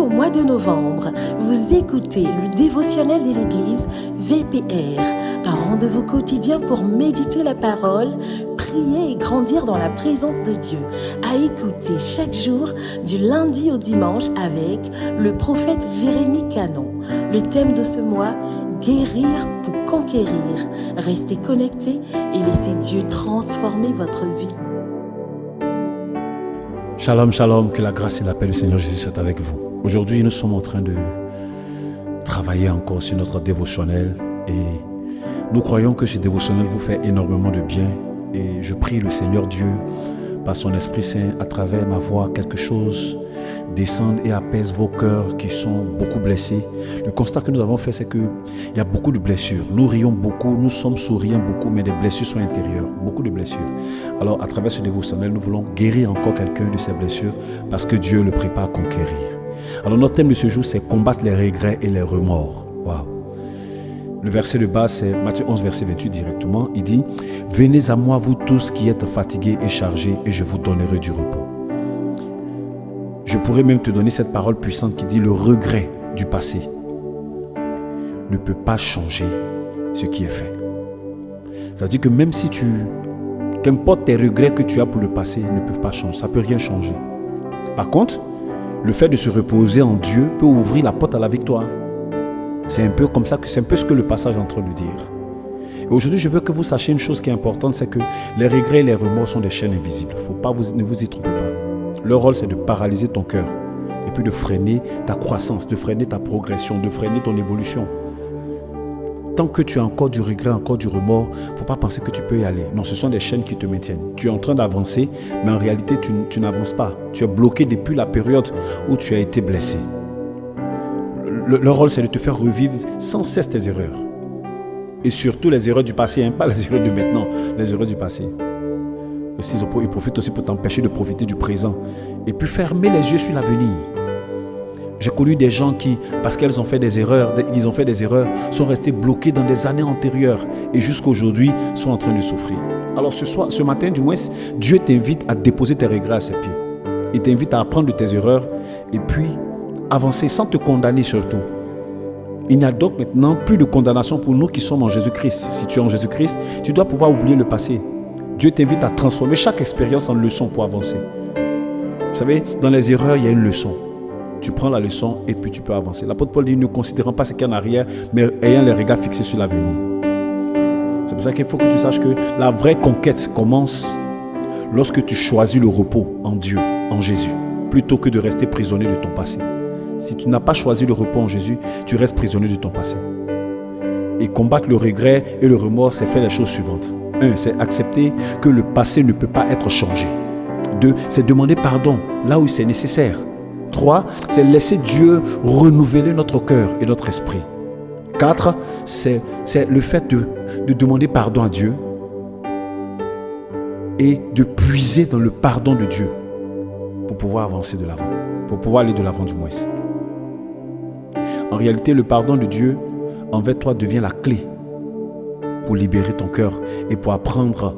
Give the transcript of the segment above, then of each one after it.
au mois de novembre. Vous écoutez le dévotionnel de l'Église VPR, un rendez-vous quotidien pour méditer la parole, prier et grandir dans la présence de Dieu. À écouter chaque jour du lundi au dimanche avec le prophète Jérémie Canon. Le thème de ce mois, guérir pour conquérir. Restez connectés et laissez Dieu transformer votre vie. Shalom, shalom, que la grâce et la paix du Seigneur Jésus soient avec vous. Aujourd'hui, nous sommes en train de travailler encore sur notre dévotionnel et nous croyons que ce dévotionnel vous fait énormément de bien et je prie le Seigneur Dieu par son Esprit Saint à travers ma voix quelque chose descende et apaise vos cœurs qui sont beaucoup blessés. Le constat que nous avons fait, c'est qu'il y a beaucoup de blessures. Nous rions beaucoup, nous sommes souriants beaucoup, mais les blessures sont intérieures. Beaucoup de blessures. Alors, à travers ce dévotionnel, nous voulons guérir encore quelqu'un de ces blessures parce que Dieu le prépare à conquérir. Alors, notre thème de ce jour, c'est combattre les regrets et les remords. Waouh! Le verset de base, c'est Matthieu 11, verset 28 directement. Il dit « Venez à moi, vous tous qui êtes fatigués et chargés, et je vous donnerai du repos. » Je pourrais même te donner cette parole puissante qui dit « Le regret du passé ne peut pas changer ce qui est fait. » C'est-à-dire que même si qu'importe tes regrets que tu as pour le passé ne peuvent pas changer. Ça ne peut rien changer. Par contre, le fait de se reposer en Dieu peut ouvrir la porte à la victoire. C'est un peu comme ça, c'est un peu ce que le passage est en train de dire. Et aujourd'hui, je veux que vous sachiez une chose qui est importante, c'est que les regrets et les remords sont des chaînes invisibles. Ne vous y trompez pas. Leur rôle, c'est de paralyser ton cœur et puis de freiner ta croissance, de freiner ta progression, de freiner ton évolution. Tant que tu as encore du regret, encore du remords, il ne faut pas penser que tu peux y aller. Non, ce sont des chaînes qui te maintiennent. Tu es en train d'avancer, mais en réalité, tu n'avances pas. Tu es bloqué depuis la période où tu as été blessé. Leur rôle, c'est de te faire revivre sans cesse tes erreurs. Et surtout les erreurs du passé, pas les erreurs de maintenant, les erreurs du passé. Aussi, ils profitent aussi pour t'empêcher de profiter du présent. Et puis fermer les yeux sur l'avenir. J'ai connu des gens qui, parce qu'ils ont fait des erreurs, sont restés bloqués dans des années antérieures et jusqu'à aujourd'hui sont en train de souffrir. Alors ce matin, du moins, Dieu t'invite à déposer tes regrets à ses pieds. Il t'invite à apprendre de tes erreurs et puis avancer sans te condamner surtout. Il n'y a donc maintenant plus de condamnation pour nous qui sommes en Jésus-Christ. Si tu es en Jésus-Christ, tu dois pouvoir oublier le passé. Dieu t'invite à transformer chaque expérience en leçon pour avancer. Vous savez, dans les erreurs, il y a une leçon. Tu prends la leçon et puis tu peux avancer. L'apôtre Paul dit, ne considérant pas ce qu'il y a en arrière, mais ayant les regards fixés sur l'avenir. C'est pour ça qu'il faut que tu saches que la vraie conquête commence lorsque tu choisis le repos en Dieu, en Jésus, plutôt que de rester prisonnier de ton passé. Si tu n'as pas choisi le repos en Jésus, tu restes prisonnier de ton passé. Et combattre le regret et le remords, c'est faire les choses suivantes. 1, c'est accepter que le passé ne peut pas être changé. 2, c'est demander pardon là où c'est nécessaire. 3, c'est laisser Dieu renouveler notre cœur et notre esprit. 4, c'est le fait de demander pardon à Dieu et de puiser dans le pardon de Dieu pour pouvoir avancer de l'avant, pour pouvoir aller de l'avant du moins. En réalité, le pardon de Dieu envers toi devient la clé pour libérer ton cœur et pour prendre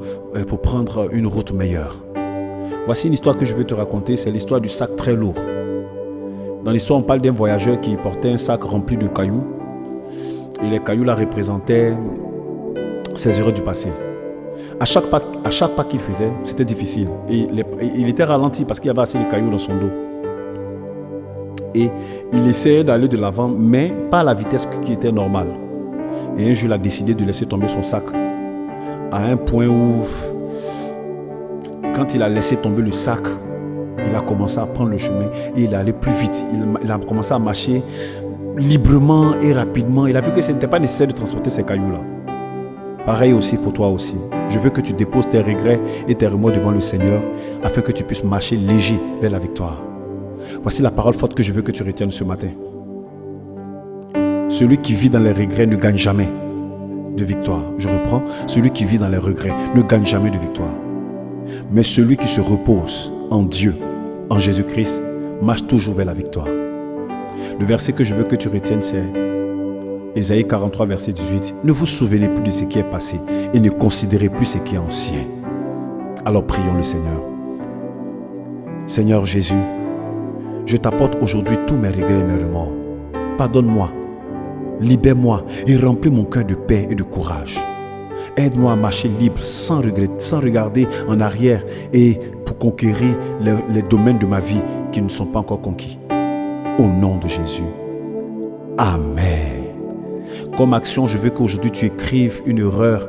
une route meilleure. Voici une histoire que je vais te raconter, c'est l'histoire du sac très lourd. Dans l'histoire, on parle d'un voyageur qui portait un sac rempli de cailloux et les cailloux là représentaient ses erreurs du passé. À chaque pas qu'il faisait, c'était difficile et il était ralenti parce qu'il y avait assez de cailloux dans son dos. Et il essayait d'aller de l'avant, mais pas à la vitesse qui était normale. Et un jour, il a décidé de laisser tomber son sac à un point où, quand il a laissé tomber le sac, il a commencé à prendre le chemin et il allait plus vite. Il a commencé à marcher librement et rapidement. Il a vu que ce n'était pas nécessaire de transporter ces cailloux-là. Pareil aussi pour toi aussi. Je veux que tu déposes tes regrets et tes remords devant le Seigneur afin que tu puisses marcher léger vers la victoire. Voici la parole forte que je veux que tu retiennes ce matin. Celui qui vit dans les regrets ne gagne jamais de victoire. Je reprends. Celui qui vit dans les regrets ne gagne jamais de victoire. Mais celui qui se repose en Dieu, en Jésus-Christ, marche toujours vers la victoire. Le verset que je veux que tu retiennes, c'est Ésaïe 43, verset 18. Ne vous souvenez plus de ce qui est passé et ne considérez plus ce qui est ancien. Alors prions le Seigneur. Seigneur Jésus, Je t'apporte aujourd'hui tous mes regrets et mes remords. Pardonne-moi, libère-moi et remplis mon cœur de paix et de courage. Aide-moi à marcher libre, sans regret, sans regarder en arrière et pour conquérir les domaines de ma vie qui ne sont pas encore conquis. Au nom de Jésus. Amen. Comme action, je veux qu'aujourd'hui tu écrives une erreur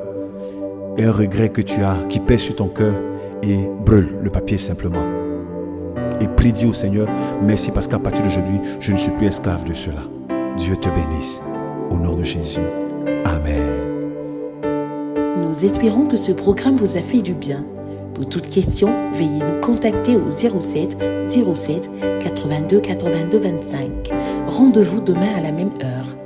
et un regret que tu as qui pèse sur ton cœur et brûle le papier simplement. Et prie, dis au Seigneur, merci parce qu'à partir d'aujourd'hui, je ne suis plus esclave de cela. Dieu te bénisse. Au nom de Jésus. Amen. Nous espérons que ce programme vous a fait du bien. Pour toute question, veuillez nous contacter au 07 07 82 82 25. Rendez-vous demain à la même heure.